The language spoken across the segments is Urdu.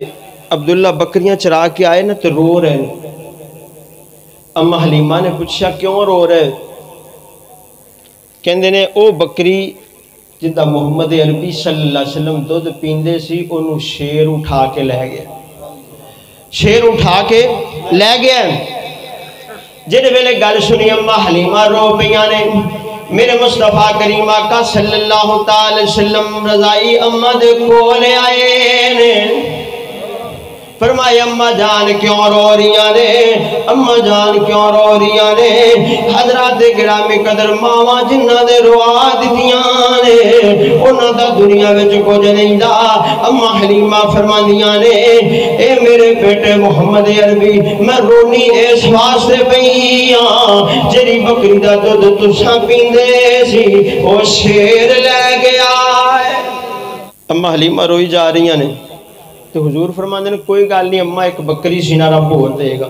عبداللہ بکریاں چرا کے آئے نا تو رو رہے ہیں۔ اما حلیمہ نے پوچھا کیوں رو رہے؟ کہندے نے او بکری جدہ محمد عربی صلی اللہ علیہ وسلم دودھ پیندے سی انہوں شیر اٹھا کے لے گئے، شیر اٹھا کے لے گئے۔ جن ویلے گل سنی اما حلیمہ رو پیاں نے، میرے مصطفیٰ کریم آقا صلی اللہ تعالی وسلم رضائی اما دے کولے آئے نے، فرمایا اماں جان کیوں رو رہیاں نے، اماں جان کیوں رو رہیاں نے؟ حضرات گرامی قدر ماواں جنہ دے روا دتیاں نے انہاں دا دنیا وچ کچھ نہیں دا۔ اماں حلیمہ فرماندیاں نے اے میرے بیٹے محمد عربی میں رونی اس واسطے پیاں جڑی بکری دا دودھ تساں پیندے سی او شیر لے گیا ہے۔ اماں حلیمہ روئی جا رہیاں نے تو حضور فرماندے نے کوئی گل نہیں اماں ایک بکری سینہ رب ہور دے گا۔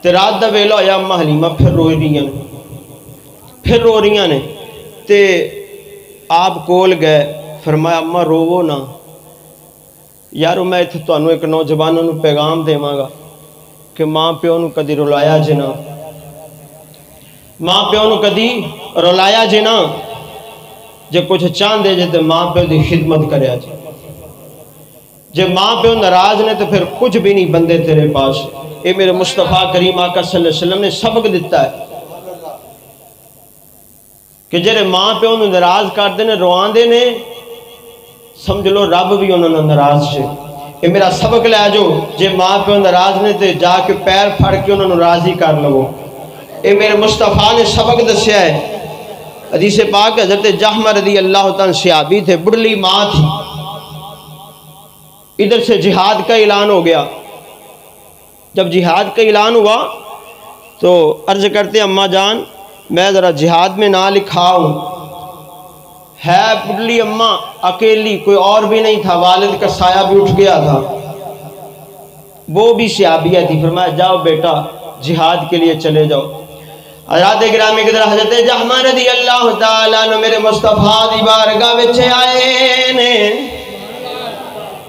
تے رات دا ویلا ہویا اماں حلیمہ پھر رو رہیاں نے تے آپ کول گئے، فرمایا اماں روو نا یارو میں اتھے تانوں ایک نوجوانوں نو پیغام دیواں گا کہ ماں پیو نو کدی رلایا جنا، ماں پیو نو کدی رلایا جنا، جے کچھ چاندے جے تے ماں پیو دی خدمت کریا جے، جے ماں پیو ناراض نے تو پھر کچھ بھی نہیں بندے تیرے پاس۔ اے میرے مصطفیٰ کریم آقا صلی اللہ علیہ وسلم نے سبق دیتا ہے کہ جڑے ماں پیو نو ناراض کر دینے روان دینے سمجھ لو رب بھی انہوں نے ناراض سے۔ اے میرا سبق لے جو جے ماں پیو ناراض نے تے جا کے پیر پھڑ کے انہوں نے راضی کر لو۔ اے میرے مصطفیٰ نے سبق دسیا ہے۔ حدیث پاک حضرت جہمہ رضی اللہ تعالیٰ صحابی تھے، بڑھلی ماں تھی، ادھر سے جہاد کا اعلان ہو گیا۔ جب جہاد کا اعلان ہوا تو عرض کرتے اماں جان میں ذرا جہاد میں نہ لکھا ہوں۔ ہے بڑھلی اماں اکیلی، کوئی اور بھی نہیں تھا، والد کا سایہ بھی اٹھ گیا تھا، وہ بھی صحابیہ تھی۔ فرمایا جاؤ بیٹا جہاد کے لیے چلے جاؤ۔ حضرات گرامی کی طرح حضرت جہمہ رضی اللہ تعالیٰ عنہ میرے مصطفیٰ دی بارگاہ وچ آئے نے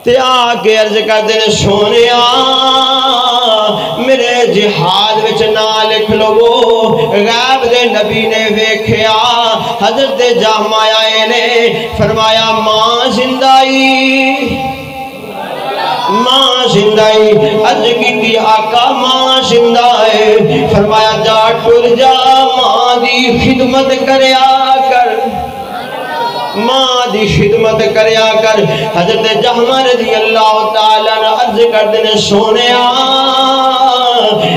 تے آکے عرض کرتے نے سونیا میرے جہاد وچ نہ لکھ لو۔ غیب دے نبی نے ویکھیا حضرت جہمہ آئے نے، فرمایا ماں زندائی، ماں زندائی، عرض کی آقا ماں زندہ ہے، فرمایا جا ٹر جا ماں دی خدمت کریا کر، ماں دی خدمت کریا کر۔ حضرت جہمہ رضی اللہ تعالیٰ نے عرض کرتے نے سونیا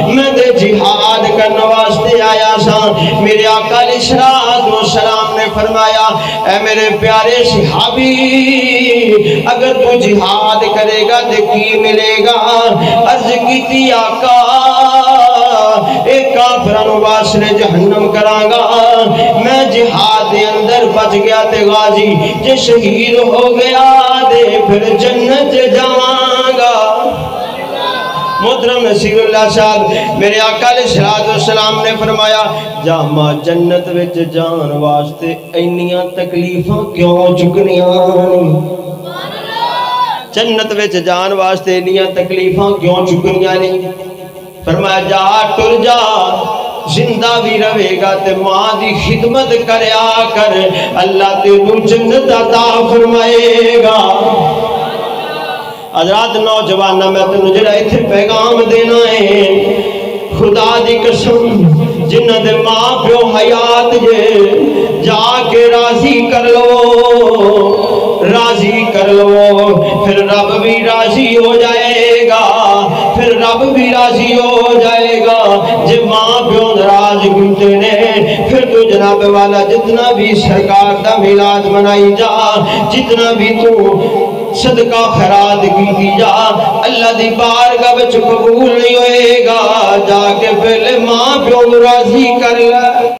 میں دے جہاد کرنے واسطے آیا سا۔ میرے آقا علیہ السلام نے فرمایا اے میرے پیارے صحابی اگر تو جہاد کرے گا تو کی ملے گا؟ عرض کی آقا ایک کافرانو واسطے جہنم کران گا، میں جہاد دے اندر بچ گیا تے غازی جے شہید ہو گیا دے پھر جنت جاواں گا۔ محترم نصیر اللہ صاحب میرے آقا علیہ السلام نے فرمایا جہمہ جنت وچ جان واسطے اینیاں تکلیفاں کیوں چکنیاں، جنت وچ جان واسطے اینیاں تکلیفاں کیوں چکنیاں نہیں؟ فرمایا جا ٹر جا زندہ بھی رہے گا تے ماں دی خدمت کریا کر، اللہ تینوں جنت عطا فرمائے گا۔ حضرات نوجوانہ میں تینوں جڑا ایتھے پیغام دینا ہے، خدا دی قسم جنہ دے ماں پیو حیات جے جا کے راضی کر لو، راضی کر لو، پھر رب بھی راضی ہو جائے گا، پھر رب بھی راضی ہو جائے گا۔ جے ماں پیو ناراض کیتے نے پھر تو جناب والا جتنا بھی سرکار دا میلاد منائی جا، جتنا بھی تو صدقہ خیرات کی جا، اللہ دی بارگاہ وچ قبول نہیں ہوئے گا۔ جا کے پہلے ماں پیو راضی کر لے۔